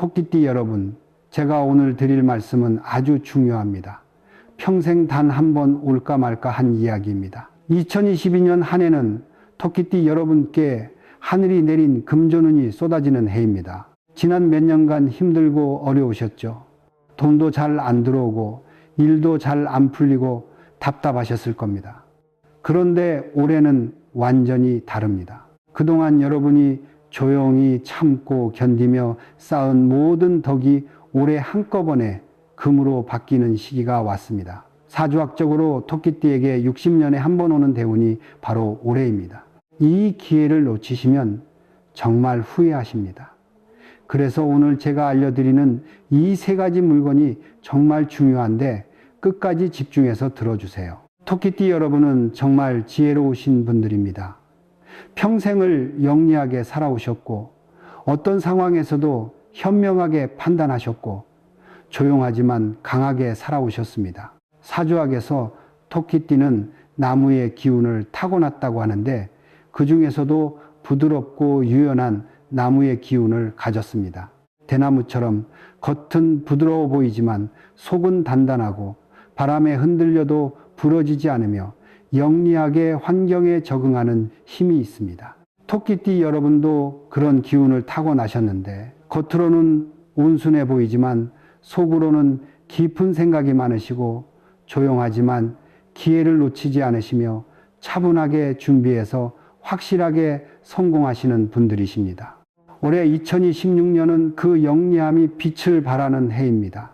토끼띠 여러분, 제가 오늘 드릴 말씀은 아주 중요합니다. 평생 단 한 번 올까 말까 한 이야기입니다. 2022년 한 해는 토끼띠 여러분께 하늘이 내린 금전운이 쏟아지는 해입니다. 지난 몇 년간 힘들고 어려우셨죠. 돈도 잘 안 들어오고 일도 잘 안 풀리고 답답하셨을 겁니다. 그런데 올해는 완전히 다릅니다. 그동안 여러분이 조용히 참고 견디며 쌓은 모든 덕이 올해 한꺼번에 금으로 바뀌는 시기가 왔습니다. 사주학적으로 토끼띠에게 60년에 한 번 오는 대운이 바로 올해입니다. 이 기회를 놓치시면 정말 후회하십니다. 그래서 오늘 제가 알려드리는 이 세 가지 물건이 정말 중요한데 끝까지 집중해서 들어주세요. 토끼띠 여러분은 정말 지혜로우신 분들입니다. 평생을 영리하게 살아오셨고 어떤 상황에서도 현명하게 판단하셨고 조용하지만 강하게 살아오셨습니다. 사주학에서 토끼띠는 나무의 기운을 타고났다고 하는데 그 중에서도 부드럽고 유연한 나무의 기운을 가졌습니다. 대나무처럼 겉은 부드러워 보이지만 속은 단단하고 바람에 흔들려도 부러지지 않으며 영리하게 환경에 적응하는 힘이 있습니다. 토끼띠 여러분도 그런 기운을 타고나셨는데 겉으로는 온순해 보이지만 속으로는 깊은 생각이 많으시고 조용하지만 기회를 놓치지 않으시며 차분하게 준비해서 확실하게 성공하시는 분들이십니다. 올해 2026년은 그 영리함이 빛을 발하는 해입니다.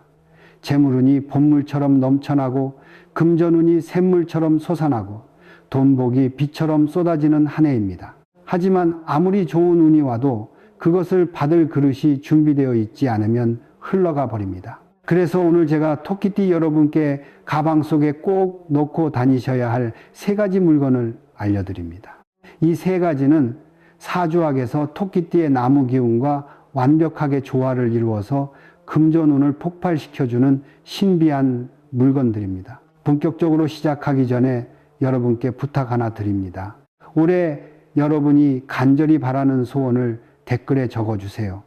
재물운이 봇물처럼 넘쳐나고 금전운이 샘물처럼 솟아나고 돈복이 비처럼 쏟아지는 한 해입니다. 하지만 아무리 좋은 운이 와도 그것을 받을 그릇이 준비되어 있지 않으면 흘러가 버립니다. 그래서 오늘 제가 토끼띠 여러분께 가방 속에 꼭 넣고 다니셔야 할 세 가지 물건을 알려드립니다. 이 세 가지는 사주학에서 토끼띠의 나무 기운과 완벽하게 조화를 이루어서 금전운을 폭발시켜주는 신비한 물건들입니다. 본격적으로 시작하기 전에 여러분께 부탁 하나 드립니다. 올해 여러분이 간절히 바라는 소원을 댓글에 적어주세요.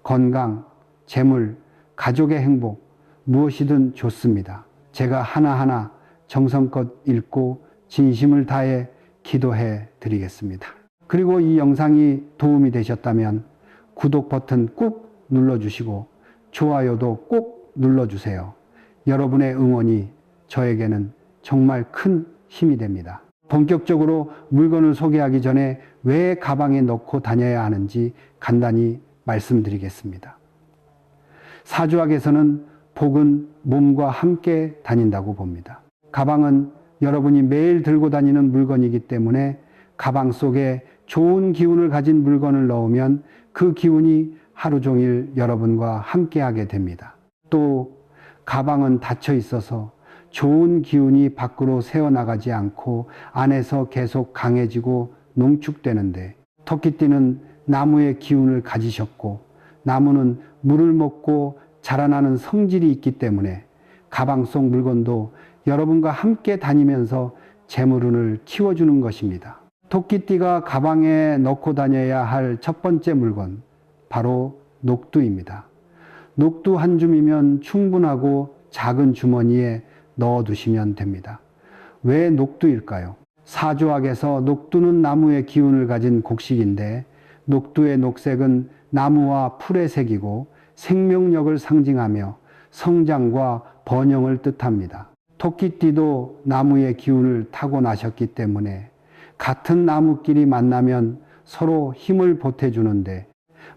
건강, 재물, 가족의 행복, 무엇이든 좋습니다. 제가 하나하나 정성껏 읽고 진심을 다해 기도해 드리겠습니다. 그리고 이 영상이 도움이 되셨다면 구독 버튼 꾹 눌러주시고 좋아요도 꼭 눌러주세요. 여러분의 응원이 저에게는 정말 큰 힘이 됩니다. 본격적으로 물건을 소개하기 전에 왜 가방에 넣고 다녀야 하는지 간단히 말씀드리겠습니다. 사주학에서는 복은 몸과 함께 다닌다고 봅니다. 가방은 여러분이 매일 들고 다니는 물건이기 때문에 가방 속에 좋은 기운을 가진 물건을 넣으면 그 기운이 하루 종일 여러분과 함께하게 됩니다. 또 가방은 닫혀 있어서 좋은 기운이 밖으로 새어나가지 않고 안에서 계속 강해지고 농축되는데 토끼띠는 나무의 기운을 가지셨고 나무는 물을 먹고 자라나는 성질이 있기 때문에 가방 속 물건도 여러분과 함께 다니면서 재물운을 키워주는 것입니다. 토끼띠가 가방에 넣고 다녀야 할 첫 번째 물건, 바로 녹두입니다. 녹두 한 줌이면 충분하고 작은 주머니에 넣어두시면 됩니다. 왜 녹두일까요? 사주학에서 녹두는 나무의 기운을 가진 곡식인데 녹두의 녹색은 나무와 풀의 색이고 생명력을 상징하며 성장과 번영을 뜻합니다. 토끼띠도 나무의 기운을 타고나셨기 때문에 같은 나무끼리 만나면 서로 힘을 보태주는데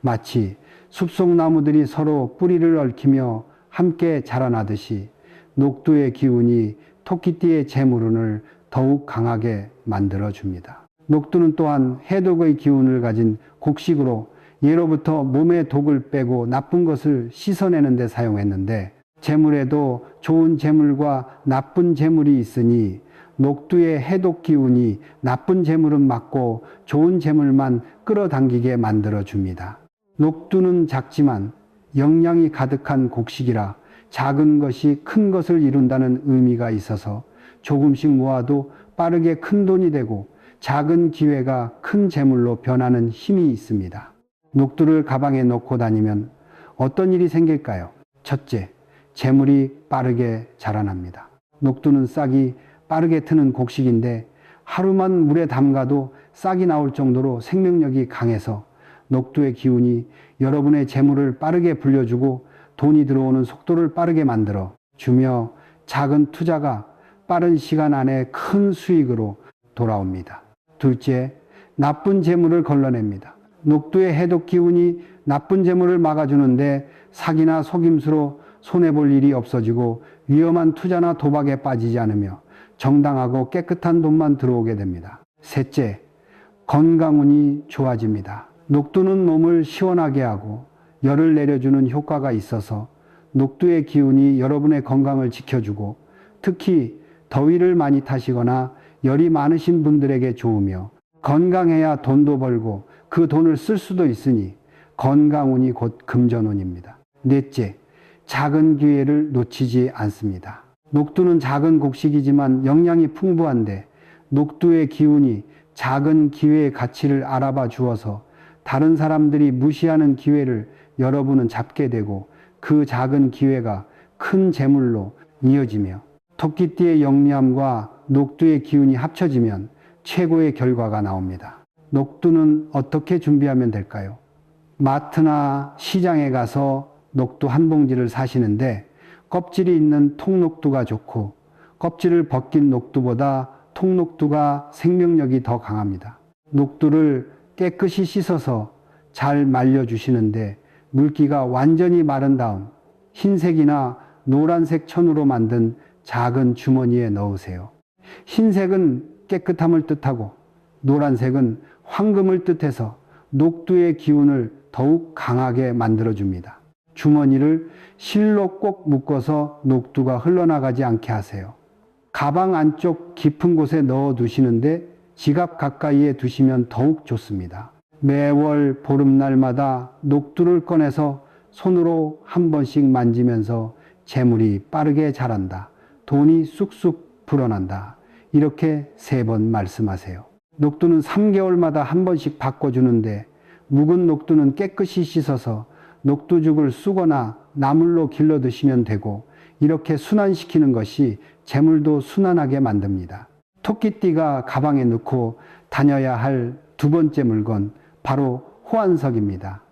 마치 숲속 나무들이 서로 뿌리를 얽히며 함께 자라나듯이 녹두의 기운이 토끼띠의 재물운을 더욱 강하게 만들어줍니다. 녹두는 또한 해독의 기운을 가진 곡식으로 예로부터 몸의 독을 빼고 나쁜 것을 씻어내는 데 사용했는데 재물에도 좋은 재물과 나쁜 재물이 있으니 녹두의 해독 기운이 나쁜 재물은 막고 좋은 재물만 끌어당기게 만들어줍니다. 녹두는 작지만 영양이 가득한 곡식이라 작은 것이 큰 것을 이룬다는 의미가 있어서 조금씩 모아도 빠르게 큰 돈이 되고 작은 기회가 큰 재물로 변하는 힘이 있습니다. 녹두를 가방에 넣고 다니면 어떤 일이 생길까요? 첫째, 재물이 빠르게 자라납니다. 녹두는 싹이 빠르게 트는 곡식인데 하루만 물에 담가도 싹이 나올 정도로 생명력이 강해서 녹두의 기운이 여러분의 재물을 빠르게 불려주고 돈이 들어오는 속도를 빠르게 만들어 주며 작은 투자가 빠른 시간 안에 큰 수익으로 돌아옵니다. 둘째, 나쁜 재물을 걸러냅니다. 녹두의 해독 기운이 나쁜 재물을 막아주는데 사기나 속임수로 손해볼 일이 없어지고 위험한 투자나 도박에 빠지지 않으며 정당하고 깨끗한 돈만 들어오게 됩니다. 셋째, 건강운이 좋아집니다. 녹두는 몸을 시원하게 하고 열을 내려주는 효과가 있어서 녹두의 기운이 여러분의 건강을 지켜주고 특히 더위를 많이 타시거나 열이 많으신 분들에게 좋으며 건강해야 돈도 벌고 그 돈을 쓸 수도 있으니 건강운이 곧 금전운입니다. 넷째, 작은 기회를 놓치지 않습니다. 녹두는 작은 곡식이지만 영양이 풍부한데 녹두의 기운이 작은 기회의 가치를 알아봐 주어서 다른 사람들이 무시하는 기회를 여러분은 잡게 되고 그 작은 기회가 큰 재물로 이어지며 토끼띠의 영리함과 녹두의 기운이 합쳐지면 최고의 결과가 나옵니다. 녹두는 어떻게 준비하면 될까요? 마트나 시장에 가서 녹두 한 봉지를 사시는데 껍질이 있는 통녹두가 좋고 껍질을 벗긴 녹두보다 통녹두가 생명력이 더 강합니다. 녹두를 깨끗이 씻어서 잘 말려주시는데 물기가 완전히 마른 다음 흰색이나 노란색 천으로 만든 작은 주머니에 넣으세요. 흰색은 깨끗함을 뜻하고 노란색은 황금을 뜻해서 녹두의 기운을 더욱 강하게 만들어줍니다. 주머니를 실로 꼭 묶어서 녹두가 흘러나가지 않게 하세요. 가방 안쪽 깊은 곳에 넣어 두시는데 지갑 가까이에 두시면 더욱 좋습니다. 매월 보름날마다 녹두를 꺼내서 손으로 한 번씩 만지면서 재물이 빠르게 자란다. 돈이 쑥쑥 불어난다. 이렇게 3번 말씀하세요. 녹두는 3개월마다 한 번씩 바꿔주는데 묵은 녹두는 깨끗이 씻어서 녹두죽을 쓰거나 나물로 길러 드시면 되고 이렇게 순환시키는 것이 재물도 순환하게 만듭니다. 토끼띠가 가방에 넣고 다녀야 할 두 번째 물건 바로 호환석입니다.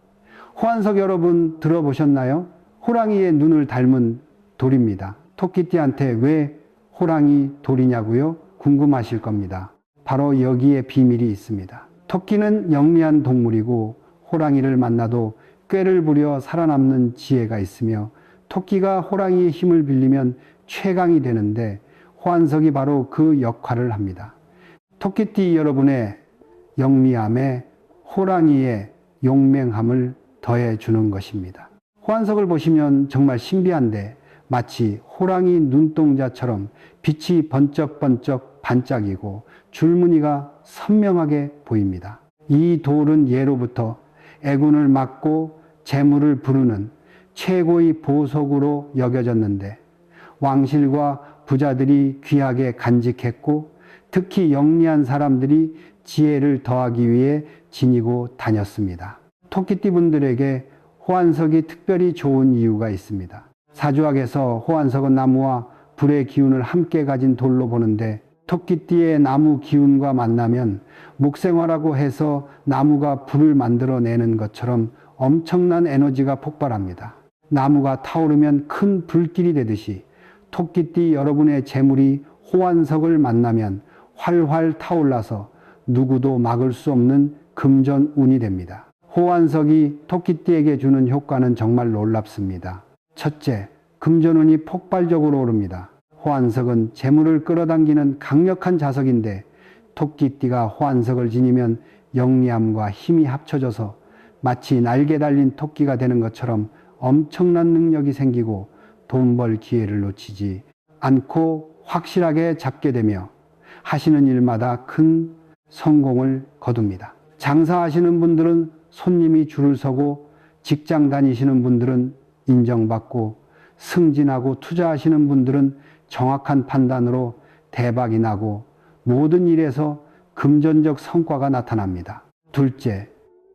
호환석 여러분 들어보셨나요? 호랑이의 눈을 닮은 돌입니다. 토끼띠한테 왜 호랑이 돌이냐고요? 궁금하실 겁니다. 바로 여기에 비밀이 있습니다. 토끼는 영리한 동물이고 호랑이를 만나도 꾀를 부려 살아남는 지혜가 있으며 토끼가 호랑이의 힘을 빌리면 최강이 되는데 호환석이 바로 그 역할을 합니다. 토끼띠 여러분의 영리함에 호랑이의 용맹함을 더해주는 것입니다. 호환석을 보시면 정말 신비한데 마치 호랑이 눈동자처럼 빛이 번쩍번쩍 반짝이고 줄무늬가 선명하게 보입니다. 이 돌은 예로부터 애군을 막고 재물을 부르는 최고의 보석으로 여겨졌는데 왕실과 부자들이 귀하게 간직했고 특히 영리한 사람들이 지혜를 더하기 위해 지니고 다녔습니다. 토끼띠 분들에게 호환석이 특별히 좋은 이유가 있습니다. 사주학에서 호환석은 나무와 불의 기운을 함께 가진 돌로 보는데 토끼띠의 나무 기운과 만나면 목생화라고 해서 나무가 불을 만들어내는 것처럼 엄청난 에너지가 폭발합니다. 나무가 타오르면 큰 불길이 되듯이 토끼띠 여러분의 재물이 호환석을 만나면 활활 타올라서 누구도 막을 수 없는 금전운이 됩니다. 호환석이 토끼띠에게 주는 효과는 정말 놀랍습니다. 첫째, 금전운이 폭발적으로 오릅니다. 호환석은 재물을 끌어당기는 강력한 자석인데 토끼띠가 호환석을 지니면 영리함과 힘이 합쳐져서 마치 날개 달린 토끼가 되는 것처럼 엄청난 능력이 생기고 돈 벌 기회를 놓치지 않고 확실하게 잡게 되며 하시는 일마다 큰 성공을 거둡니다. 장사하시는 분들은 손님이 줄을 서고 직장 다니시는 분들은 인정받고 승진하고 투자하시는 분들은 정확한 판단으로 대박이 나고 모든 일에서 금전적 성과가 나타납니다. 둘째,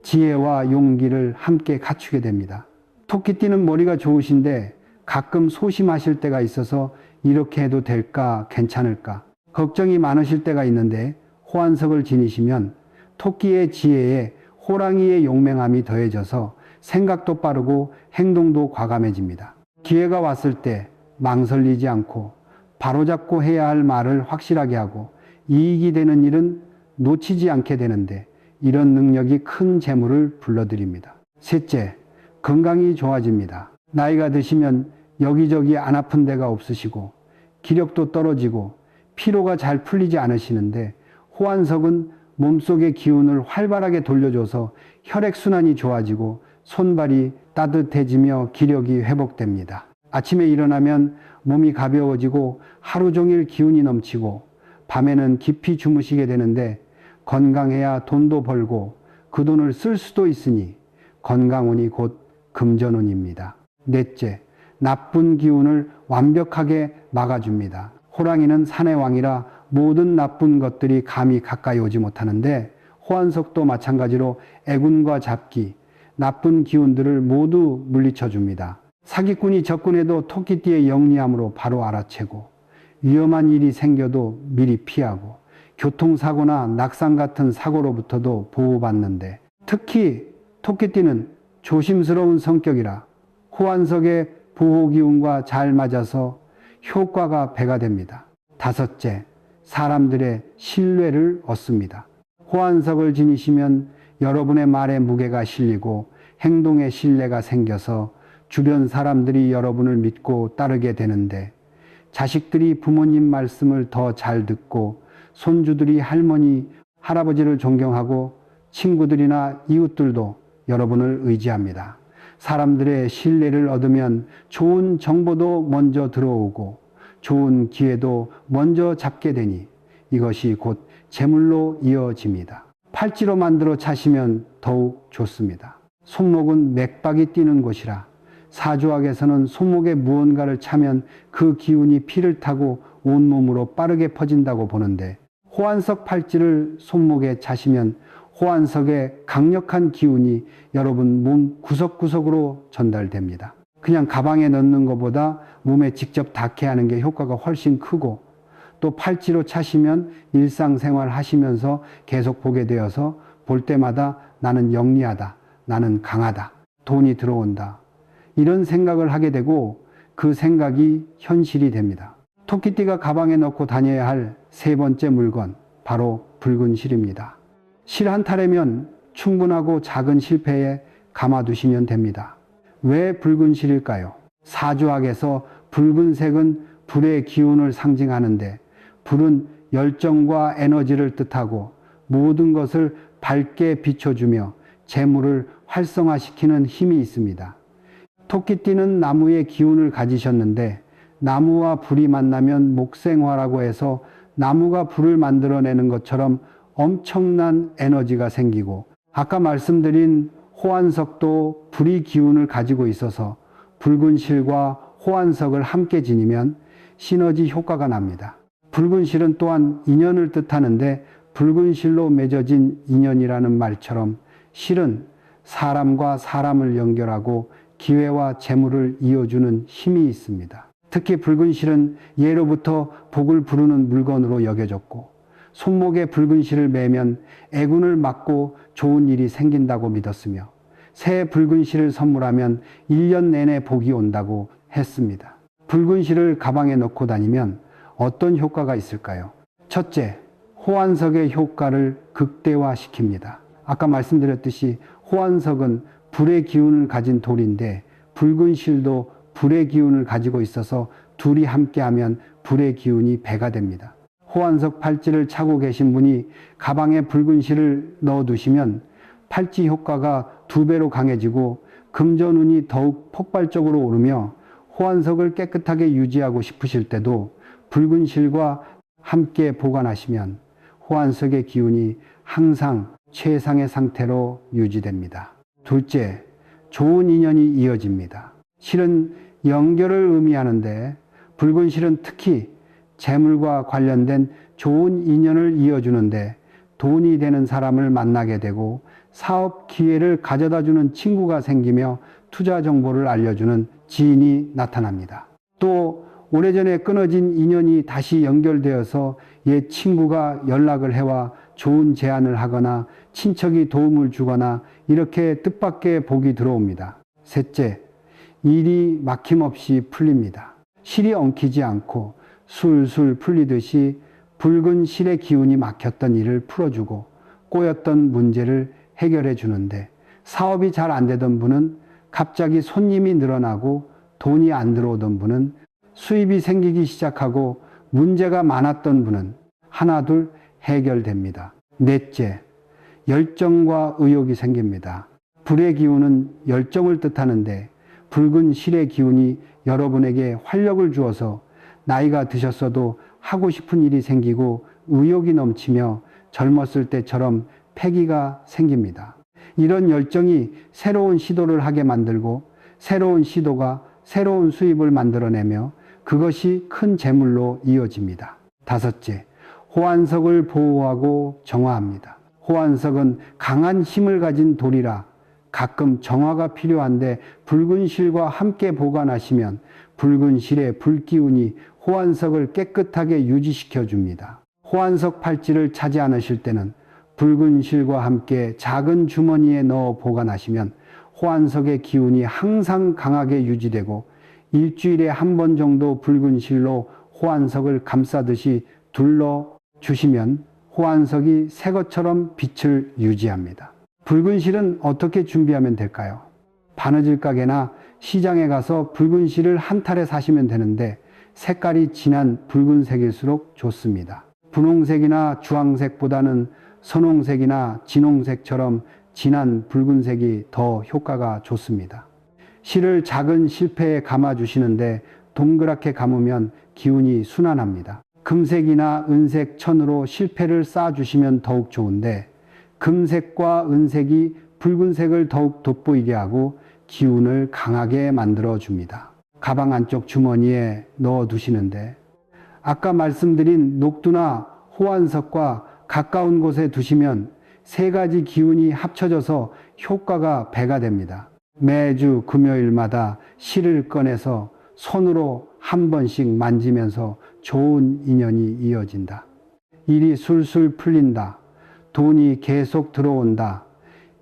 지혜와 용기를 함께 갖추게 됩니다. 토끼띠는 머리가 좋으신데 가끔 소심하실 때가 있어서 이렇게 해도 될까, 괜찮을까 걱정이 많으실 때가 있는데 호환석을 지니시면 토끼의 지혜에 호랑이의 용맹함이 더해져서 생각도 빠르고 행동도 과감해집니다. 기회가 왔을 때 망설이지 않고 바로잡고 해야 할 말을 확실하게 하고 이익이 되는 일은 놓치지 않게 되는데 이런 능력이 큰 재물을 불러들입니다. 셋째, 건강이 좋아집니다. 나이가 드시면 여기저기 안 아픈 데가 없으시고 기력도 떨어지고 피로가 잘 풀리지 않으시는데 호환석은 몸속의 기운을 활발하게 돌려줘서 혈액순환이 좋아지고 손발이 따뜻해지며 기력이 회복됩니다. 아침에 일어나면 몸이 가벼워지고 하루 종일 기운이 넘치고 밤에는 깊이 주무시게 되는데 건강해야 돈도 벌고 그 돈을 쓸 수도 있으니 건강운이 곧 금전운입니다. 넷째, 나쁜 기운을 완벽하게 막아줍니다. 호랑이는 산의 왕이라 모든 나쁜 것들이 감히 가까이 오지 못하는데 호환석도 마찬가지로 애군과 잡기, 나쁜 기운들을 모두 물리쳐 줍니다. 사기꾼이 접근해도 토끼띠의 영리함으로 바로 알아채고 위험한 일이 생겨도 미리 피하고 교통사고나 낙상 같은 사고로부터도 보호받는데 특히 토끼띠는 조심스러운 성격이라 호환석의 보호기운과 잘 맞아서 효과가 배가 됩니다. 다섯째, 사람들의 신뢰를 얻습니다. 호환석을 지니시면 여러분의 말에 무게가 실리고 행동에 신뢰가 생겨서 주변 사람들이 여러분을 믿고 따르게 되는데 자식들이 부모님 말씀을 더 잘 듣고 손주들이 할머니, 할아버지를 존경하고 친구들이나 이웃들도 여러분을 의지합니다. 사람들의 신뢰를 얻으면 좋은 정보도 먼저 들어오고 좋은 기회도 먼저 잡게 되니 이것이 곧 재물로 이어집니다. 팔찌로 만들어 차시면 더욱 좋습니다. 손목은 맥박이 뛰는 곳이라 사주학에서는 손목에 무언가를 차면 그 기운이 피를 타고 온몸으로 빠르게 퍼진다고 보는데 호환석 팔찌를 손목에 차시면 호환석의 강력한 기운이 여러분 몸 구석구석으로 전달됩니다. 그냥 가방에 넣는 것보다 몸에 직접 닿게 하는 게 효과가 훨씬 크고 또 팔찌로 차시면 일상생활 하시면서 계속 보게 되어서 볼 때마다 나는 영리하다, 나는 강하다, 돈이 들어온다 이런 생각을 하게 되고 그 생각이 현실이 됩니다. 토끼띠가 가방에 넣고 다녀야 할 세 번째 물건 바로 붉은 실입니다. 실 한 타래면 충분하고 작은 실패에 감아두시면 됩니다. 왜 붉은 실일까요? 사주학에서 붉은색은 불의 기운을 상징하는데 불은 열정과 에너지를 뜻하고 모든 것을 밝게 비춰주며 재물을 활성화시키는 힘이 있습니다. 토끼띠는 나무의 기운을 가지셨는데 나무와 불이 만나면 목생화라고 해서 나무가 불을 만들어내는 것처럼 엄청난 에너지가 생기고 아까 말씀드린 호환석도 불의 기운을 가지고 있어서 붉은 실과 호환석을 함께 지니면 시너지 효과가 납니다. 붉은 실은 또한 인연을 뜻하는데 붉은 실로 맺어진 인연이라는 말처럼 실은 사람과 사람을 연결하고 기회와 재물을 이어주는 힘이 있습니다. 특히 붉은 실은 예로부터 복을 부르는 물건으로 여겨졌고 손목에 붉은 실을 매면 애군을 막고 좋은 일이 생긴다고 믿었으며 새 붉은 실을 선물하면 1년 내내 복이 온다고 했습니다. 붉은 실을 가방에 넣고 다니면 어떤 효과가 있을까요? 첫째, 호환석의 효과를 극대화시킵니다. 아까 말씀드렸듯이 호환석은 불의 기운을 가진 돌인데 붉은 실도 불의 기운을 가지고 있어서 둘이 함께하면 불의 기운이 배가 됩니다. 호환석 팔찌를 차고 계신 분이 가방에 붉은 실을 넣어두시면 팔찌 효과가 2배로 강해지고 금전운이 더욱 폭발적으로 오르며 호환석을 깨끗하게 유지하고 싶으실 때도 붉은 실과 함께 보관하시면 호환석의 기운이 항상 최상의 상태로 유지됩니다. 둘째, 좋은 인연이 이어집니다. 실은 연결을 의미하는데 붉은 실은 특히 재물과 관련된 좋은 인연을 이어주는데 돈이 되는 사람을 만나게 되고 사업 기회를 가져다 주는 친구가 생기며 투자 정보를 알려주는 지인이 나타납니다. 또 오래전에 끊어진 인연이 다시 연결되어서 옛 친구가 연락을 해와 좋은 제안을 하거나 친척이 도움을 주거나 이렇게 뜻밖의 복이 들어옵니다. 셋째, 일이 막힘없이 풀립니다. 실이 엉키지 않고 술술 풀리듯이 붉은 실의 기운이 막혔던 일을 풀어주고 꼬였던 문제를 해결해 주는데, 사업이 잘 안 되던 분은 갑자기 손님이 늘어나고 돈이 안 들어오던 분은 수입이 생기기 시작하고 문제가 많았던 분은 하나둘 해결됩니다. 넷째, 열정과 의욕이 생깁니다. 불의 기운은 열정을 뜻하는데 붉은 실의 기운이 여러분에게 활력을 주어서 나이가 드셨어도 하고 싶은 일이 생기고 의욕이 넘치며 젊었을 때처럼 패기가 생깁니다. 이런 열정이 새로운 시도를 하게 만들고 새로운 시도가 새로운 수입을 만들어내며 그것이 큰 재물로 이어집니다. 다섯째, 호환석을 보호하고 정화합니다. 호환석은 강한 힘을 가진 돌이라 가끔 정화가 필요한데 붉은 실과 함께 보관하시면 붉은 실의 불기운이 호환석을 깨끗하게 유지시켜 줍니다. 호환석 팔찌를 차지 않으실 때는 붉은 실과 함께 작은 주머니에 넣어 보관하시면 호환석의 기운이 항상 강하게 유지되고 일주일에 한 번 정도 붉은 실로 호환석을 감싸듯이 둘러 주시면 호환석이 새 것처럼 빛을 유지합니다. 붉은 실은 어떻게 준비하면 될까요? 바느질 가게나 시장에 가서 붉은 실을 한 탈에 사시면 되는데 색깔이 진한 붉은색일수록 좋습니다. 분홍색이나 주황색보다는 선홍색이나 진홍색처럼 진한 붉은색이 더 효과가 좋습니다. 실을 작은 실패에 감아주시는데 동그랗게 감으면 기운이 순환합니다. 금색이나 은색 천으로 실패를 쌓아주시면 더욱 좋은데 금색과 은색이 붉은색을 더욱 돋보이게 하고 기운을 강하게 만들어 줍니다. 가방 안쪽 주머니에 넣어 두시는데 아까 말씀드린 녹두나 호환석과 가까운 곳에 두시면 세 가지 기운이 합쳐져서 효과가 배가 됩니다. 매주 금요일마다 실을 꺼내서 손으로 한 번씩 만지면서 좋은 인연이 이어진다. 일이 술술 풀린다. 돈이 계속 들어온다.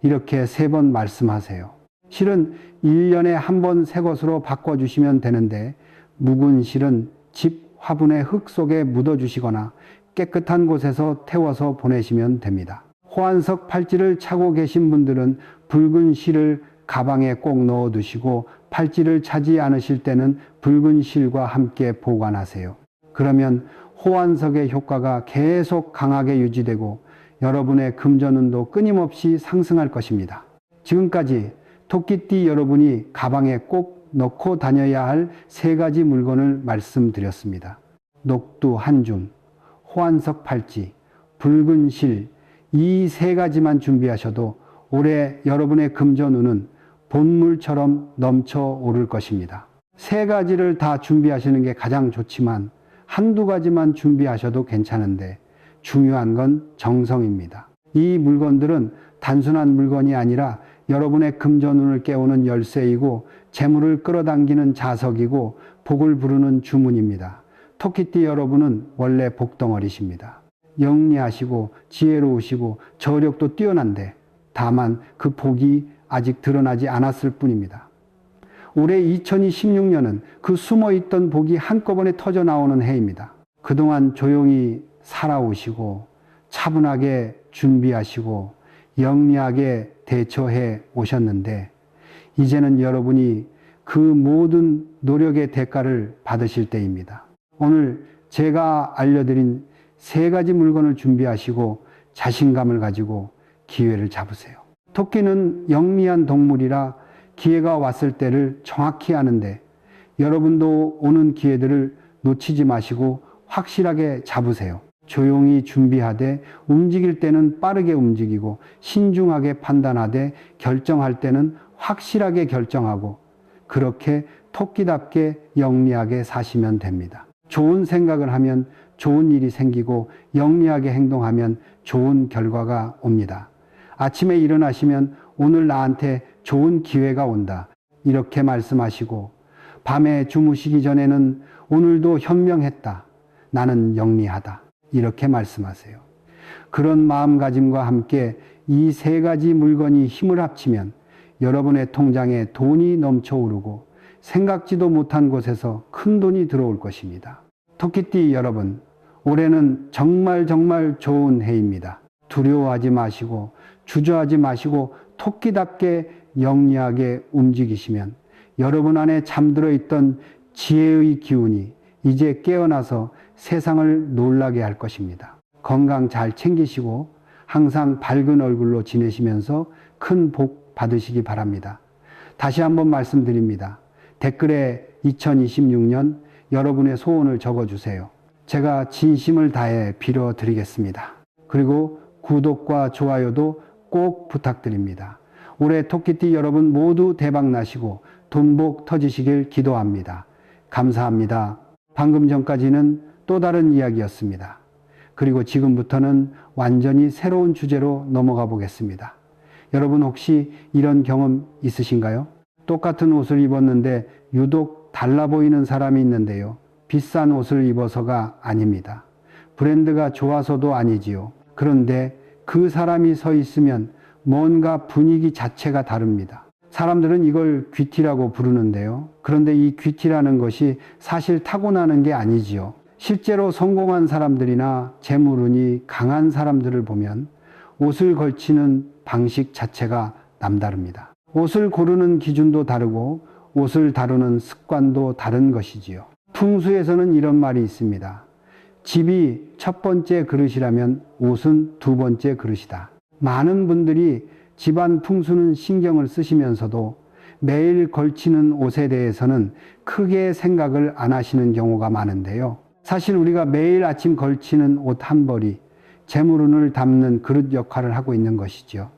이렇게 3번 말씀하세요. 실은 1년에 한 번 새 것으로 바꿔주시면 되는데 묵은 실은 집 화분의 흙 속에 묻어주시거나 깨끗한 곳에서 태워서 보내시면 됩니다. 호환석 팔찌를 차고 계신 분들은 붉은 실을 가방에 꼭 넣어 두시고 팔찌를 차지 않으실 때는 붉은 실과 함께 보관하세요. 그러면 호환석의 효과가 계속 강하게 유지되고 여러분의 금전운도 끊임없이 상승할 것입니다. 지금까지 토끼띠 여러분이 가방에 꼭 넣고 다녀야 할 3가지 물건을 말씀드렸습니다. 녹두 한 줌, 호환석 팔찌, 붉은 실, 이 3가지만 준비하셔도 올해 여러분의 금전운은 본물처럼 넘쳐 오를 것입니다. 3가지를 다 준비하시는 게 가장 좋지만 한두 가지만 준비하셔도 괜찮은데 중요한 건 정성입니다. 이 물건들은 단순한 물건이 아니라 여러분의 금전운을 깨우는 열쇠이고 재물을 끌어당기는 자석이고 복을 부르는 주문입니다. 토끼띠 여러분은 원래 복덩어리십니다. 영리하시고 지혜로우시고 저력도 뛰어난데 다만 그 복이 아직 드러나지 않았을 뿐입니다. 올해 2016년은 그 숨어있던 복이 한꺼번에 터져 나오는 해입니다. 그동안 조용히 살아오시고 차분하게 준비하시고 영리하게 대처해 오셨는데 이제는 여러분이 그 모든 노력의 대가를 받으실 때입니다. 오늘 제가 알려드린 3가지 물건을 준비하시고 자신감을 가지고 기회를 잡으세요. 토끼는 영리한 동물이라 기회가 왔을 때를 정확히 아는데 여러분도 오는 기회들을 놓치지 마시고 확실하게 잡으세요. 조용히 준비하되 움직일 때는 빠르게 움직이고 신중하게 판단하되 결정할 때는 확실하게 결정하고 그렇게 토끼답게 영리하게 사시면 됩니다. 좋은 생각을 하면 좋은 일이 생기고 영리하게 행동하면 좋은 결과가 옵니다. 아침에 일어나시면 오늘 나한테 좋은 기회가 온다. 이렇게 말씀하시고 밤에 주무시기 전에는 오늘도 현명했다. 나는 영리하다. 이렇게 말씀하세요. 그런 마음가짐과 함께 이 세 가지 물건이 힘을 합치면 여러분의 통장에 돈이 넘쳐오르고 생각지도 못한 곳에서 큰 돈이 들어올 것입니다. 토끼띠 여러분, 올해는 정말 좋은 해입니다. 두려워하지 마시고 주저하지 마시고 토끼답게 영리하게 움직이시면 여러분 안에 잠들어 있던 지혜의 기운이 이제 깨어나서 세상을 놀라게 할 것입니다. 건강 잘 챙기시고 항상 밝은 얼굴로 지내시면서 큰 복 받으시기 바랍니다. 다시 한번 말씀드립니다. 댓글에 2026년 여러분의 소원을 적어주세요. 제가 진심을 다해 빌어드리겠습니다. 그리고 구독과 좋아요도 꼭 부탁드립니다. 올해 토끼띠 여러분 모두 대박 나시고 돈복 터지시길 기도합니다. 감사합니다. 방금 전까지는 또 다른 이야기였습니다. 그리고 지금부터는 완전히 새로운 주제로 넘어가 보겠습니다. 여러분 혹시 이런 경험 있으신가요? 똑같은 옷을 입었는데 유독 달라 보이는 사람이 있는데요. 비싼 옷을 입어서가 아닙니다. 브랜드가 좋아서도 아니지요. 그런데 그 사람이 서 있으면 뭔가 분위기 자체가 다릅니다. 사람들은 이걸 귀티라고 부르는데요. 그런데 이 귀티라는 것이 사실 타고나는 게 아니지요. 실제로 성공한 사람들이나 재물운이 강한 사람들을 보면 옷을 걸치는 방식 자체가 남다릅니다. 옷을 고르는 기준도 다르고 옷을 다루는 습관도 다른 것이지요. 풍수에서는 이런 말이 있습니다. 집이 첫 번째 그릇이라면 옷은 두 번째 그릇이다. 많은 분들이 집안 풍수는 신경을 쓰시면서도 매일 걸치는 옷에 대해서는 크게 생각을 안 하시는 경우가 많은데요. 사실 우리가 매일 아침 걸치는 옷 한 벌이 재물운을 담는 그릇 역할을 하고 있는 것이죠.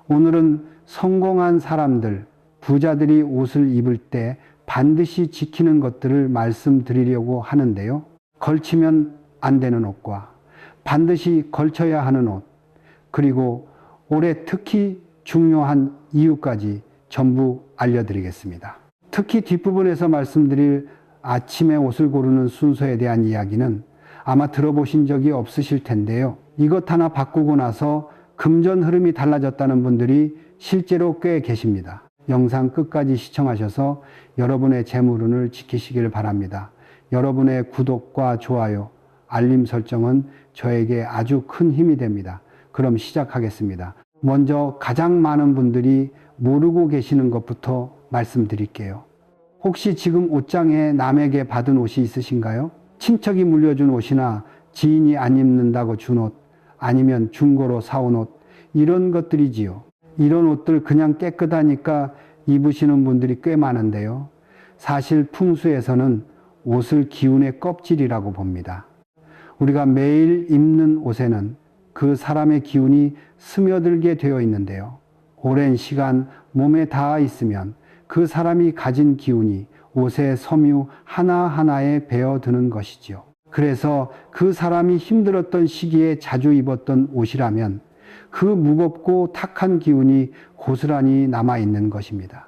오늘은 성공한 사람들, 부자들이 옷을 입을 때 반드시 지키는 것들을 말씀드리려고 하는데요. 걸치면 안 되는 옷과 반드시 걸쳐야 하는 옷, 그리고 올해 특히 중요한 이유까지 전부 알려드리겠습니다. 특히 뒷부분에서 말씀드릴 아침에 옷을 고르는 순서에 대한 이야기는 아마 들어보신 적이 없으실 텐데요. 이것 하나 바꾸고 나서 금전 흐름이 달라졌다는 분들이 실제로 꽤 계십니다. 영상 끝까지 시청하셔서 여러분의 재물운을 지키시길 바랍니다. 여러분의 구독과 좋아요, 알림 설정은 저에게 아주 큰 힘이 됩니다. 그럼 시작하겠습니다. 먼저 가장 많은 분들이 모르고 계시는 것부터 말씀드릴게요. 혹시 지금 옷장에 남에게 받은 옷이 있으신가요? 친척이 물려준 옷이나 지인이 안 입는다고 준 옷, 아니면 중고로 사온 옷, 이런 것들이지요. 이런 옷들 그냥 깨끗하니까 입으시는 분들이 꽤 많은데요. 사실 풍수에서는 옷을 기운의 껍질이라고 봅니다. 우리가 매일 입는 옷에는 그 사람의 기운이 스며들게 되어 있는데요. 오랜 시간 몸에 닿아 있으면 그 사람이 가진 기운이 옷의 섬유 하나하나에 배어드는 것이지요. 그래서 그 사람이 힘들었던 시기에 자주 입었던 옷이라면 그 무겁고 탁한 기운이 고스란히 남아있는 것입니다.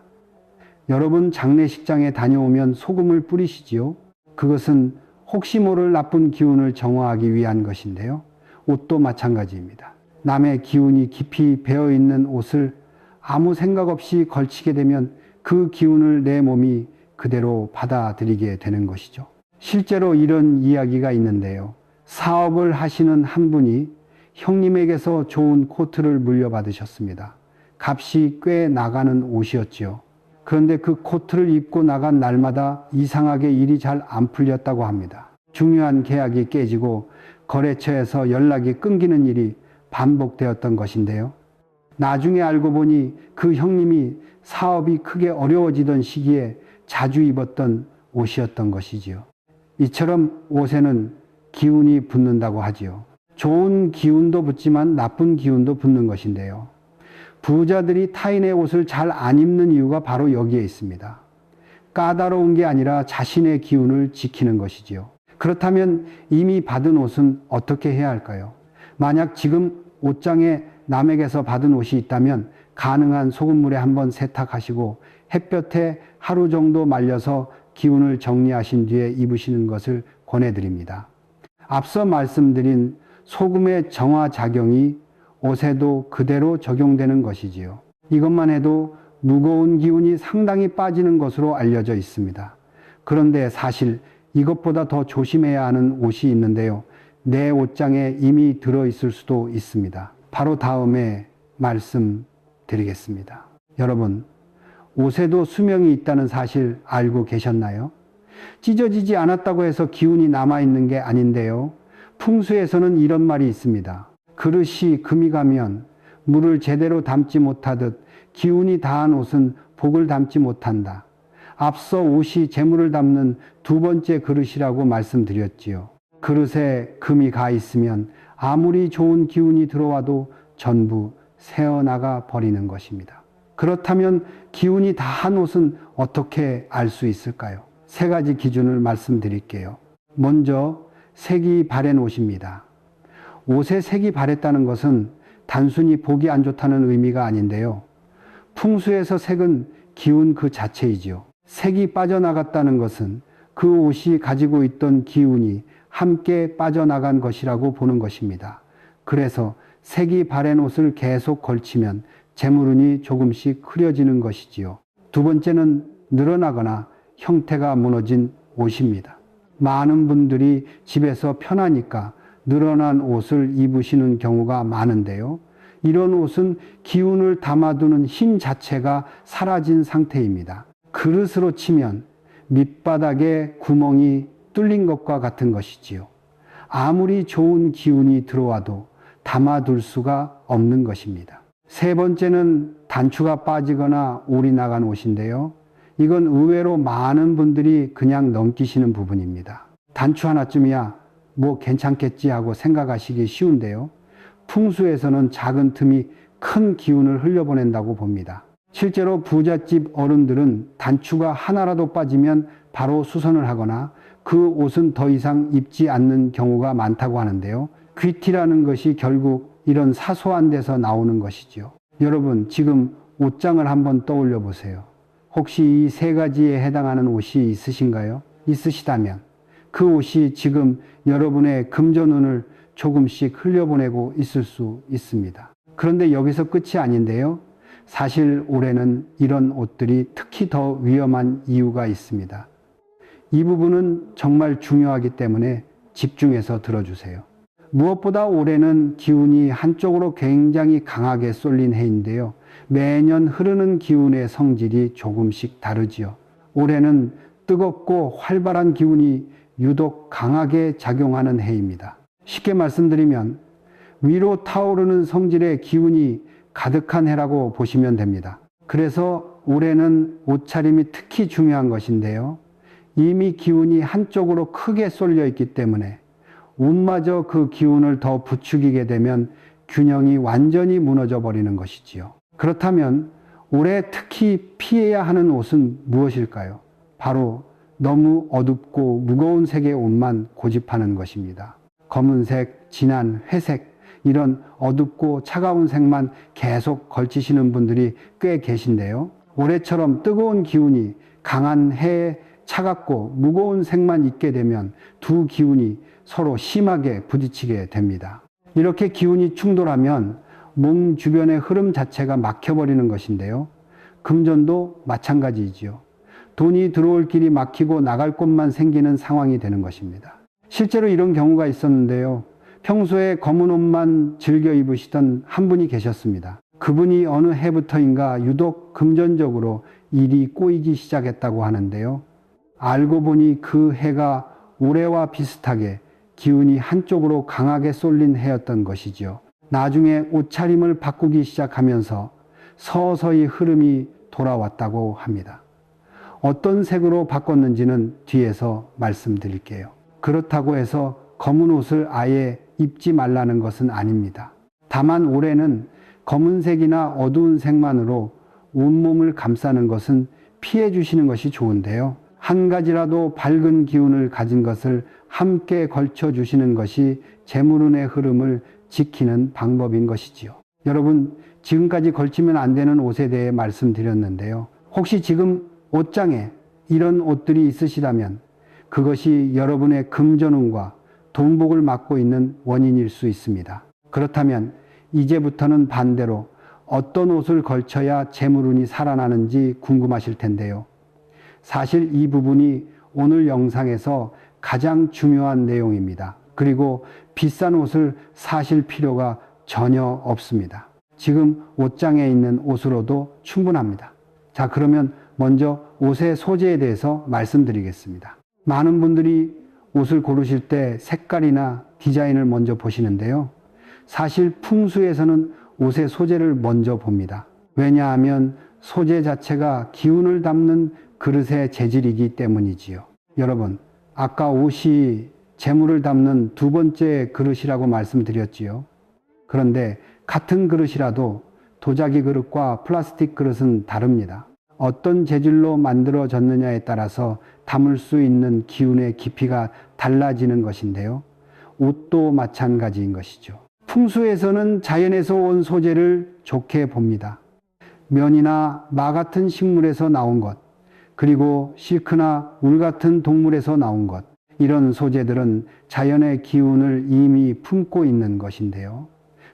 여러분 장례식장에 다녀오면 소금을 뿌리시지요? 그것은 혹시 모를 나쁜 기운을 정화하기 위한 것인데요. 옷도 마찬가지입니다. 남의 기운이 깊이 배어있는 옷을 아무 생각 없이 걸치게 되면 그 기운을 내 몸이 그대로 받아들이게 되는 것이죠. 실제로 이런 이야기가 있는데요. 사업을 하시는 한 분이 형님에게서 좋은 코트를 물려받으셨습니다. 값이 꽤 나가는 옷이었지요. 그런데 그 코트를 입고 나간 날마다 이상하게 일이 잘 안 풀렸다고 합니다. 중요한 계약이 깨지고 거래처에서 연락이 끊기는 일이 반복되었던 것인데요. 나중에 알고 보니 그 형님이 사업이 크게 어려워지던 시기에 자주 입었던 옷이었던 것이지요. 이처럼 옷에는 기운이 붙는다고 하지요. 좋은 기운도 붙지만 나쁜 기운도 붙는 것인데요. 부자들이 타인의 옷을 잘 안 입는 이유가 바로 여기에 있습니다. 까다로운 게 아니라 자신의 기운을 지키는 것이지요. 그렇다면 이미 받은 옷은 어떻게 해야 할까요? 만약 지금 옷장에 남에게서 받은 옷이 있다면 가능한 소금물에 한번 세탁하시고 햇볕에 하루 정도 말려서 기운을 정리하신 뒤에 입으시는 것을 권해드립니다. 앞서 말씀드린 소금의 정화작용이 옷에도 그대로 적용되는 것이지요. 이것만 해도 무거운 기운이 상당히 빠지는 것으로 알려져 있습니다. 그런데 사실 이것보다 더 조심해야 하는 옷이 있는데요. 내 옷장에 이미 들어있을 수도 있습니다. 바로 다음에 말씀드리겠습니다. 여러분, 옷에도 수명이 있다는 사실 알고 계셨나요? 찢어지지 않았다고 해서 기운이 남아있는 게 아닌데요. 풍수에서는 이런 말이 있습니다. 그릇이 금이 가면 물을 제대로 담지 못하듯 기운이 다한 옷은 복을 담지 못한다. 앞서 옷이 재물을 담는 두 번째 그릇이라고 말씀드렸지요. 그릇에 금이 가 있으면 아무리 좋은 기운이 들어와도 전부 새어나가 버리는 것입니다. 그렇다면 기운이 다한 옷은 어떻게 알 수 있을까요? 세 가지 기준을 말씀드릴게요. 먼저 색이 바랜 옷입니다. 옷에 색이 바랬다는 것은 단순히 보기 안 좋다는 의미가 아닌데요. 풍수에서 색은 기운 그 자체이지요. 색이 빠져나갔다는 것은 그 옷이 가지고 있던 기운이 함께 빠져나간 것이라고 보는 것입니다. 그래서 색이 바랜 옷을 계속 걸치면 재물운이 조금씩 흐려지는 것이지요. 두 번째는 늘어나거나 형태가 무너진 옷입니다. 많은 분들이 집에서 편하니까 늘어난 옷을 입으시는 경우가 많은데요. 이런 옷은 기운을 담아두는 힘 자체가 사라진 상태입니다. 그릇으로 치면 밑바닥에 구멍이 뚫린 것과 같은 것이지요. 아무리 좋은 기운이 들어와도 담아둘 수가 없는 것입니다. 세 번째는 단추가 빠지거나 올이 나간 옷인데요. 이건 의외로 많은 분들이 그냥 넘기시는 부분입니다. 단추 하나쯤이야 뭐 괜찮겠지 하고 생각하시기 쉬운데요. 풍수에서는 작은 틈이 큰 기운을 흘려보낸다고 봅니다. 실제로 부잣집 어른들은 단추가 하나라도 빠지면 바로 수선을 하거나 그 옷은 더 이상 입지 않는 경우가 많다고 하는데요. 귀티라는 것이 결국 이런 사소한 데서 나오는 것이지요. 여러분, 지금 옷장을 한번 떠올려 보세요. 혹시 이 세 가지에 해당하는 옷이 있으신가요? 있으시다면 그 옷이 지금 여러분의 금전운을 조금씩 흘려보내고 있을 수 있습니다. 그런데 여기서 끝이 아닌데요. 사실 올해는 이런 옷들이 특히 더 위험한 이유가 있습니다. 이 부분은 정말 중요하기 때문에 집중해서 들어주세요. 무엇보다 올해는 기운이 한쪽으로 굉장히 강하게 쏠린 해인데요. 매년 흐르는 기운의 성질이 조금씩 다르지요. 올해는 뜨겁고 활발한 기운이 유독 강하게 작용하는 해입니다. 쉽게 말씀드리면 위로 타오르는 성질의 기운이 가득한 해라고 보시면 됩니다. 그래서 올해는 옷차림이 특히 중요한 것인데요. 이미 기운이 한쪽으로 크게 쏠려 있기 때문에 옷마저 그 기운을 더 부추기게 되면 균형이 완전히 무너져 버리는 것이지요. 그렇다면 올해 특히 피해야 하는 옷은 무엇일까요? 바로 너무 어둡고 무거운 색의 옷만 고집하는 것입니다. 검은색, 진한 회색, 이런 어둡고 차가운 색만 계속 걸치시는 분들이 꽤 계신데요. 올해처럼 뜨거운 기운이 강한 해에 차갑고 무거운 색만 입게 되면 두 기운이 서로 심하게 부딪히게 됩니다. 이렇게 기운이 충돌하면 몸 주변의 흐름 자체가 막혀버리는 것인데요. 금전도 마찬가지이지요. 돈이 들어올 길이 막히고 나갈 곳만 생기는 상황이 되는 것입니다. 실제로 이런 경우가 있었는데요. 평소에 검은 옷만 즐겨 입으시던 한 분이 계셨습니다. 그분이 어느 해부터인가 유독 금전적으로 일이 꼬이기 시작했다고 하는데요. 알고 보니 그 해가 올해와 비슷하게 기운이 한쪽으로 강하게 쏠린 해였던 것이지요. 나중에 옷차림을 바꾸기 시작하면서 서서히 흐름이 돌아왔다고 합니다. 어떤 색으로 바꿨는지는 뒤에서 말씀드릴게요. 그렇다고 해서 검은 옷을 아예 입지 말라는 것은 아닙니다. 다만 올해는 검은색이나 어두운 색만으로 온몸을 감싸는 것은 피해 주시는 것이 좋은데요. 한 가지라도 밝은 기운을 가진 것을 함께 걸쳐 주시는 것이 재물운의 흐름을 지키는 방법인 것이지요. 여러분, 지금까지 걸치면 안 되는 옷에 대해 말씀드렸는데요. 혹시 지금 옷장에 이런 옷들이 있으시다면 그것이 여러분의 금전운과 동복을 막고 있는 원인일 수 있습니다. 그렇다면 이제부터는 반대로 어떤 옷을 걸쳐야 재물운이 살아나는지 궁금하실 텐데요. 사실 이 부분이 오늘 영상에서 가장 중요한 내용입니다. 그리고 비싼 옷을 사실 필요가 전혀 없습니다. 지금 옷장에 있는 옷으로도 충분합니다. 자, 그러면 먼저 옷의 소재에 대해서 말씀드리겠습니다. 많은 분들이 옷을 고르실 때 색깔이나 디자인을 먼저 보시는데요. 사실 풍수에서는 옷의 소재를 먼저 봅니다. 왜냐하면 소재 자체가 기운을 담는 그릇의 재질이기 때문이지요. 여러분, 아까 옷이 재물을 담는 두 번째 그릇이라고 말씀드렸지요. 그런데 같은 그릇이라도 도자기 그릇과 플라스틱 그릇은 다릅니다. 어떤 재질로 만들어졌느냐에 따라서 담을 수 있는 기운의 깊이가 달라지는 것인데요. 옷도 마찬가지인 것이죠. 풍수에서는 자연에서 온 소재를 좋게 봅니다. 면이나 마 같은 식물에서 나온 것, 그리고 실크나 울 같은 동물에서 나온 것, 이런 소재들은 자연의 기운을 이미 품고 있는 것인데요.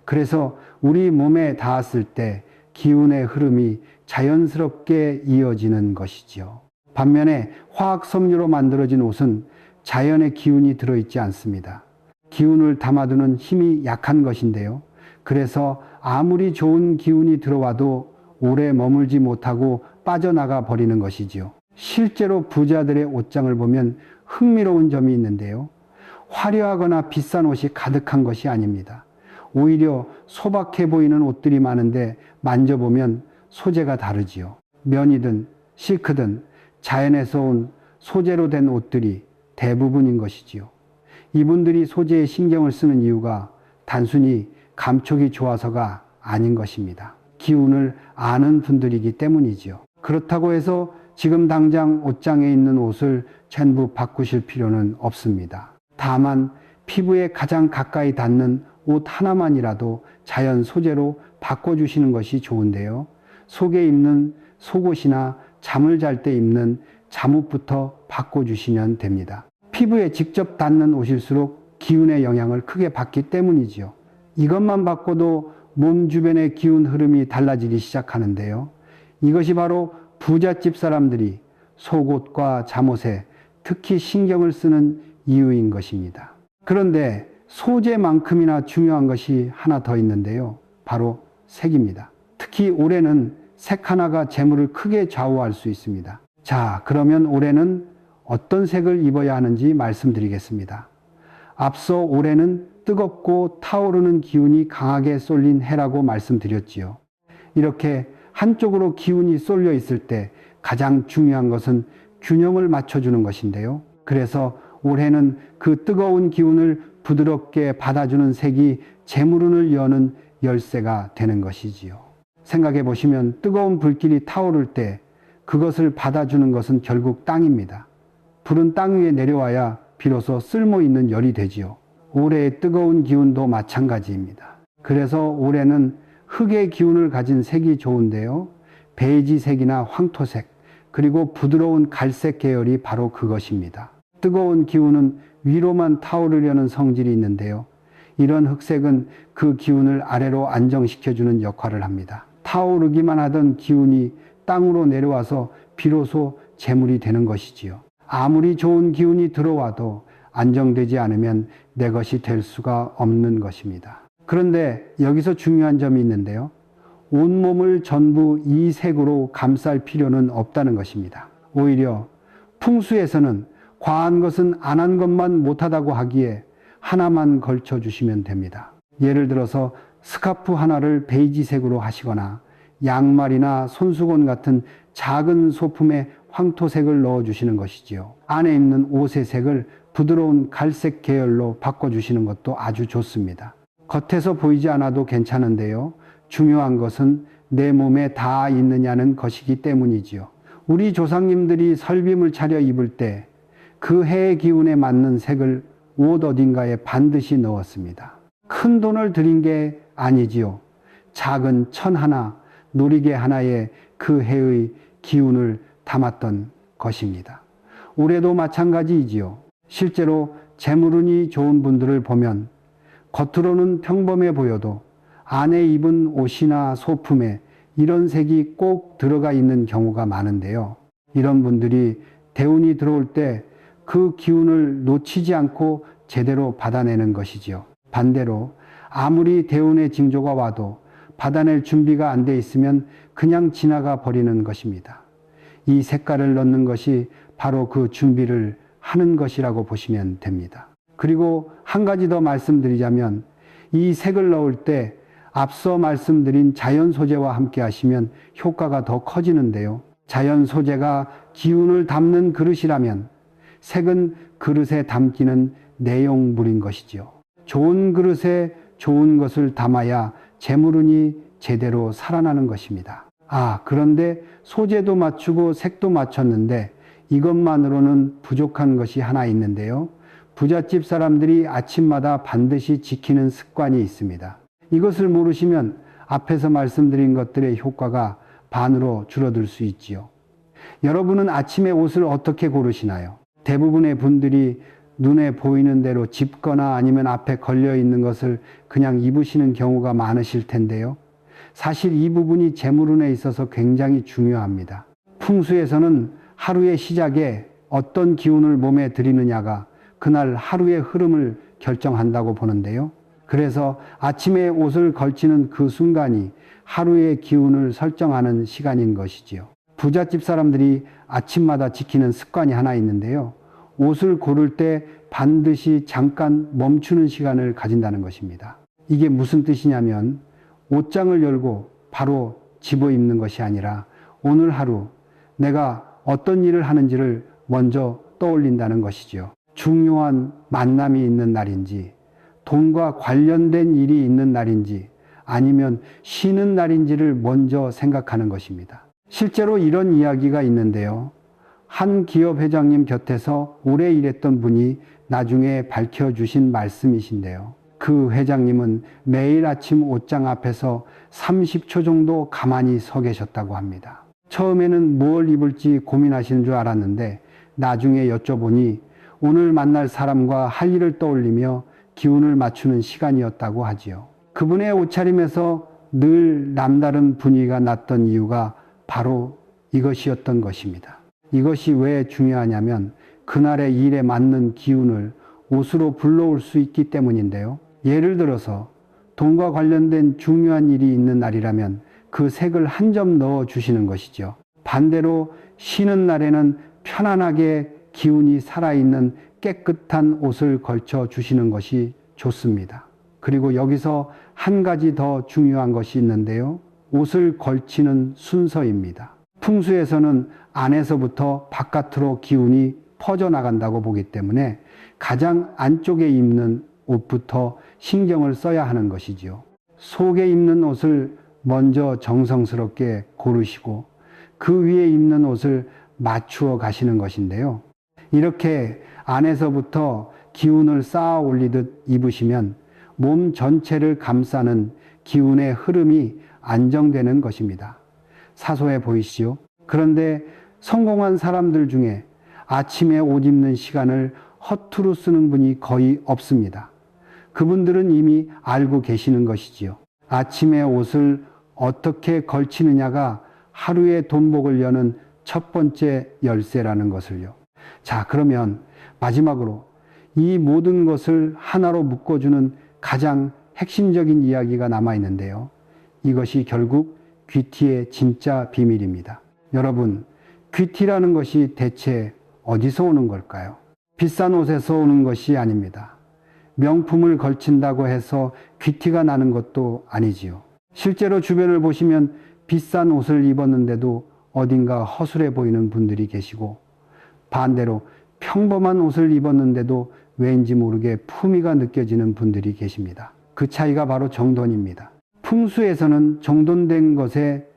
그래서 우리 몸에 닿았을 때 기운의 흐름이 자연스럽게 이어지는 것이지요. 반면에 화학 섬유로 만들어진 옷은 자연의 기운이 들어있지 않습니다. 기운을 담아두는 힘이 약한 것인데요. 그래서 아무리 좋은 기운이 들어와도 오래 머물지 못하고 빠져나가 버리는 것이지요. 실제로 부자들의 옷장을 보면 흥미로운 점이 있는데요. 화려하거나 비싼 옷이 가득한 것이 아닙니다. 오히려 소박해 보이는 옷들이 많은데 만져보면 소재가 다르지요. 면이든 실크든 자연에서 온 소재로 된 옷들이 대부분인 것이지요. 이분들이 소재에 신경을 쓰는 이유가 단순히 감촉이 좋아서가 아닌 것입니다. 기운을 아는 분들이기 때문이지요. 그렇다고 해서 지금 당장 옷장에 있는 옷을 전부 바꾸실 필요는 없습니다. 다만 피부에 가장 가까이 닿는 옷 하나만이라도 자연 소재로 바꿔주시는 것이 좋은데요. 속에 입는 속옷이나 잠을 잘 때 입는 잠옷부터 바꿔주시면 됩니다. 피부에 직접 닿는 옷일수록 기운의 영향을 크게 받기 때문이지요. 이것만 바꿔도 몸 주변의 기운 흐름이 달라지기 시작하는데요. 이것이 바로 부잣집 사람들이 속옷과 잠옷에 특히 신경을 쓰는 이유인 것입니다. 그런데 소재만큼이나 중요한 것이 하나 더 있는데요. 바로 색입니다. 특히 올해는 색 하나가 재물을 크게 좌우할 수 있습니다. 자, 그러면 올해는 어떤 색을 입어야 하는지 말씀드리겠습니다. 앞서 올해는 뜨겁고 타오르는 기운이 강하게 쏠린 해라고 말씀드렸지요. 이렇게 한쪽으로 기운이 쏠려 있을 때 가장 중요한 것은 균형을 맞춰주는 것인데요. 그래서 올해는 그 뜨거운 기운을 부드럽게 받아주는 색이 재물운을 여는 열쇠가 되는 것이지요. 생각해 보시면 뜨거운 불길이 타오를 때 그것을 받아주는 것은 결국 땅입니다. 불은 땅 위에 내려와야 비로소 쓸모 있는 열이 되지요. 올해의 뜨거운 기운도 마찬가지입니다. 그래서 올해는 흙의 기운을 가진 색이 좋은데요. 베이지색이나 황토색, 그리고 부드러운 갈색 계열이 바로 그것입니다. 뜨거운 기운은 위로만 타오르려는 성질이 있는데요. 이런 흑색은 그 기운을 아래로 안정시켜주는 역할을 합니다. 타오르기만 하던 기운이 땅으로 내려와서 비로소 재물이 되는 것이지요. 아무리 좋은 기운이 들어와도 안정되지 않으면 내 것이 될 수가 없는 것입니다. 그런데 여기서 중요한 점이 있는데요. 온몸을 전부 이 색으로 감쌀 필요는 없다는 것입니다. 오히려 풍수에서는 과한 것은 안 한 것만 못하다고 하기에 하나만 걸쳐주시면 됩니다. 예를 들어서 스카프 하나를 베이지색으로 하시거나 양말이나 손수건 같은 작은 소품에 황토색을 넣어주시는 것이지요. 안에 입는 옷의 색을 부드러운 갈색 계열로 바꿔주시는 것도 아주 좋습니다. 겉에서 보이지 않아도 괜찮은데요. 중요한 것은 내 몸에 닿아 있느냐는 것이기 때문이지요. 우리 조상님들이 설빔을 차려 입을 때 그 해의 기운에 맞는 색을 옷 어딘가에 반드시 넣었습니다. 큰 돈을 들인 게 아니지요. 작은 천 하나, 놀이개 하나에 그 해의 기운을 담았던 것입니다. 올해도 마찬가지이지요. 실제로 재물운이 좋은 분들을 보면 겉으로는 평범해 보여도 안에 입은 옷이나 소품에 이런 색이 꼭 들어가 있는 경우가 많은데요. 이런 분들이 대운이 들어올 때 그 기운을 놓치지 않고 제대로 받아내는 것이지요. 반대로 아무리 대운의 징조가 와도 받아낼 준비가 안 돼 있으면 그냥 지나가 버리는 것입니다. 이 색깔을 넣는 것이 바로 그 준비를 하는 것이라고 보시면 됩니다. 그리고 한 가지 더 말씀드리자면 이 색을 넣을 때 앞서 말씀드린 자연 소재와 함께 하시면 효과가 더 커지는데요. 자연 소재가 기운을 담는 그릇이라면 색은 그릇에 담기는 내용물인 것이지요. 좋은 그릇에 좋은 것을 담아야 재물운이 제대로 살아나는 것입니다. 그런데 소재도 맞추고 색도 맞췄는데 이것만으로는 부족한 것이 하나 있는데요. 부잣집 사람들이 아침마다 반드시 지키는 습관이 있습니다. 이것을 모르시면 앞에서 말씀드린 것들의 효과가 반으로 줄어들 수 있지요. 여러분은 아침에 옷을 어떻게 고르시나요? 대부분의 분들이 눈에 보이는 대로 짚거나 아니면 앞에 걸려 있는 것을 그냥 입으시는 경우가 많으실 텐데요. 사실 이 부분이 재물운에 있어서 굉장히 중요합니다. 풍수에서는 하루의 시작에 어떤 기운을 몸에 들이느냐가 그날 하루의 흐름을 결정한다고 보는데요. 그래서 아침에 옷을 걸치는 그 순간이 하루의 기운을 설정하는 시간인 것이지요. 부잣집 사람들이 아침마다 지키는 습관이 하나 있는데요. 옷을 고를 때 반드시 잠깐 멈추는 시간을 가진다는 것입니다. 이게 무슨 뜻이냐면 옷장을 열고 바로 집어 입는 것이 아니라 오늘 하루 내가 어떤 일을 하는지를 먼저 떠올린다는 것이죠. 중요한 만남이 있는 날인지 돈과 관련된 일이 있는 날인지 아니면 쉬는 날인지를 먼저 생각하는 것입니다. 실제로 이런 이야기가 있는데요. 한 기업 회장님 곁에서 오래 일했던 분이 나중에 밝혀주신 말씀이신데요. 그 회장님은 매일 아침 옷장 앞에서 30초 정도 가만히 서 계셨다고 합니다. 처음에는 뭘 입을지 고민하시는 줄 알았는데 나중에 여쭤보니 오늘 만날 사람과 할 일을 떠올리며 기운을 맞추는 시간이었다고 하지요. 그분의 옷차림에서 늘 남다른 분위기가 났던 이유가 바로 이것이었던 것입니다. 이것이 왜 중요하냐면 그날의 일에 맞는 기운을 옷으로 불러올 수 있기 때문인데요. 예를 들어서 돈과 관련된 중요한 일이 있는 날이라면 그 색을 한 점 넣어 주시는 것이죠. 반대로 쉬는 날에는 편안하게 기운이 살아있는 깨끗한 옷을 걸쳐 주시는 것이 좋습니다. 그리고 여기서 한 가지 더 중요한 것이 있는데요. 옷을 걸치는 순서입니다. 풍수에서는 안에서부터 바깥으로 기운이 퍼져나간다고 보기 때문에 가장 안쪽에 입는 옷부터 신경을 써야 하는 것이지요. 속에 입는 옷을 먼저 정성스럽게 고르시고 그 위에 입는 옷을 맞추어 가시는 것인데요. 이렇게 안에서부터 기운을 쌓아 올리듯 입으시면 몸 전체를 감싸는 기운의 흐름이 안정되는 것입니다. 사소해 보이시죠? 그런데 성공한 사람들 중에 아침에 옷 입는 시간을 허투루 쓰는 분이 거의 없습니다. 그분들은 이미 알고 계시는 것이지요. 아침에 옷을 어떻게 걸치느냐가 하루의 돈복을 여는 첫 번째 열쇠라는 것을요. 자, 그러면 마지막으로 이 모든 것을 하나로 묶어주는 가장 핵심적인 이야기가 남아있는데요. 이것이 결국 귀티의 진짜 비밀입니다. 여러분, 귀티라는 것이 대체 어디서 오는 걸까요? 비싼 옷에서 오는 것이 아닙니다. 명품을 걸친다고 해서 귀티가 나는 것도 아니지요. 실제로 주변을 보시면 비싼 옷을 입었는데도 어딘가 허술해 보이는 분들이 계시고 반대로 평범한 옷을 입었는데도 왠지 모르게 품위가 느껴지는 분들이 계십니다. 그 차이가 바로 정돈입니다. 풍수에서는 정돈된 것에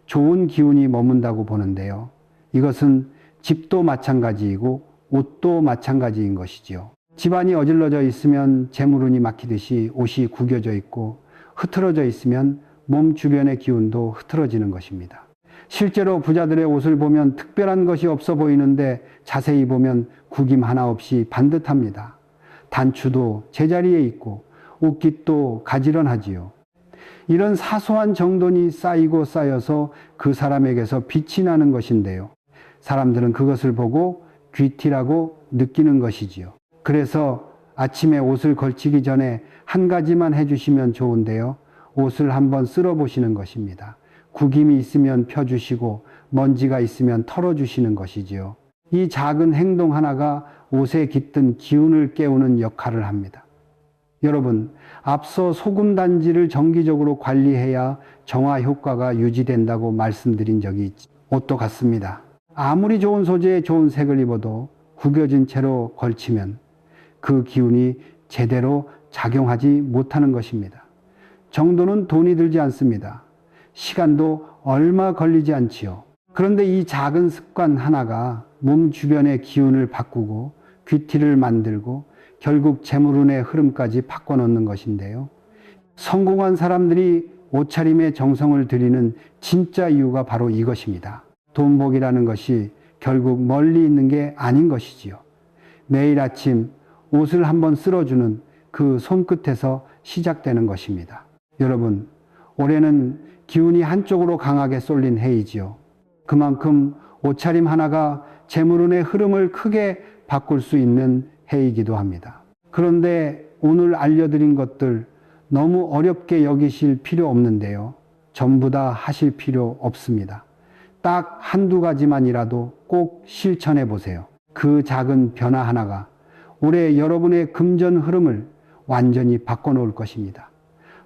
좋은 기운이 머문다고 보는데요. 이것은 집도 마찬가지이고 옷도 마찬가지인 것이지요. 집안이 어질러져 있으면 재물운이 막히듯이 옷이 구겨져 있고 흐트러져 있으면 몸 주변의 기운도 흐트러지는 것입니다. 실제로 부자들의 옷을 보면 특별한 것이 없어 보이는데 자세히 보면 구김 하나 없이 반듯합니다. 단추도 제자리에 있고 옷깃도 가지런하지요. 이런 사소한 정돈이 쌓이고 쌓여서 그 사람에게서 빛이 나는 것인데요. 사람들은 그것을 보고 귀티라고 느끼는 것이지요. 그래서 아침에 옷을 걸치기 전에 한 가지만 해주시면 좋은데요. 옷을 한번 쓸어 보시는 것입니다. 구김이 있으면 펴주시고 먼지가 있으면 털어주시는 것이지요. 이 작은 행동 하나가 옷에 깃든 기운을 깨우는 역할을 합니다. 여러분, 앞서 소금 단지를 정기적으로 관리해야 정화 효과가 유지된다고 말씀드린 적이 있죠. 옷도 같습니다. 아무리 좋은 소재에 좋은 색을 입어도 구겨진 채로 걸치면 그 기운이 제대로 작용하지 못하는 것입니다. 정도는 돈이 들지 않습니다. 시간도 얼마 걸리지 않지요. 그런데 이 작은 습관 하나가 몸 주변의 기운을 바꾸고 귀티를 만들고 결국 재물운의 흐름까지 바꿔놓는 것인데요. 성공한 사람들이 옷차림에 정성을 들이는 진짜 이유가 바로 이것입니다. 돈복이라는 것이 결국 멀리 있는 게 아닌 것이지요. 매일 아침 옷을 한번 쓸어주는 그 손끝에서 시작되는 것입니다. 여러분, 올해는 기운이 한쪽으로 강하게 쏠린 해이지요. 그만큼 옷차림 하나가 재물운의 흐름을 크게 바꿀 수 있는 해이기도 합니다. 그런데 오늘 알려드린 것들 너무 어렵게 여기실 필요 없는데요. 전부 다 하실 필요 없습니다. 딱 한두 가지만이라도 꼭 실천해 보세요. 그 작은 변화 하나가 올해 여러분의 금전 흐름을 완전히 바꿔놓을 것입니다.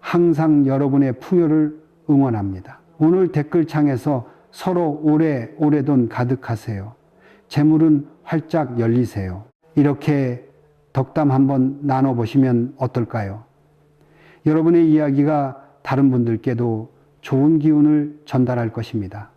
항상 여러분의 풍요를 응원합니다. 오늘 댓글창에서 서로 오래 돈 가득하세요. 재물은 활짝 열리세요. 이렇게 덕담 한번 나눠보시면 어떨까요? 여러분의 이야기가 다른 분들께도 좋은 기운을 전달할 것입니다.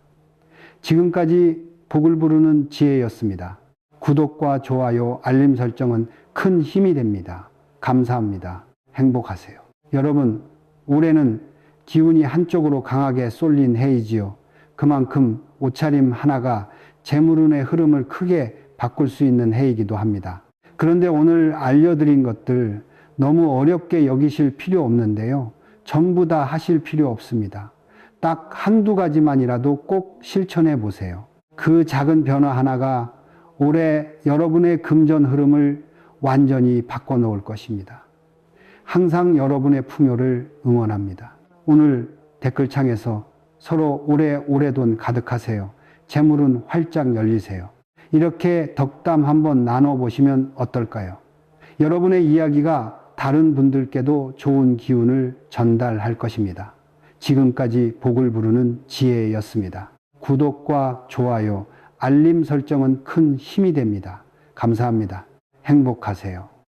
지금까지 복을 부르는 지혜였습니다. 구독과 좋아요, 알림 설정은 큰 힘이 됩니다. 감사합니다. 행복하세요. 여러분, 올해는 기운이 한쪽으로 강하게 쏠린 해이지요. 그만큼 옷차림 하나가 재물운의 흐름을 크게 바꿀 수 있는 해이기도 합니다. 그런데 오늘 알려드린 것들 너무 어렵게 여기실 필요 없는데요. 전부 다 하실 필요 없습니다. 딱 한두 가지만이라도 꼭 실천해 보세요. 그 작은 변화 하나가 올해 여러분의 금전 흐름을 완전히 바꿔놓을 것입니다. 항상 여러분의 풍요를 응원합니다. 오늘 댓글창에서 서로 오래 돈 가득하세요. 재물은 활짝 열리세요. 이렇게 덕담 한번 나눠보시면 어떨까요? 여러분의 이야기가 다른 분들께도 좋은 기운을 전달할 것입니다. 지금까지 복을 부르는 지혜였습니다. 구독과 좋아요, 알림 설정은 큰 힘이 됩니다. 감사합니다. 행복하세요.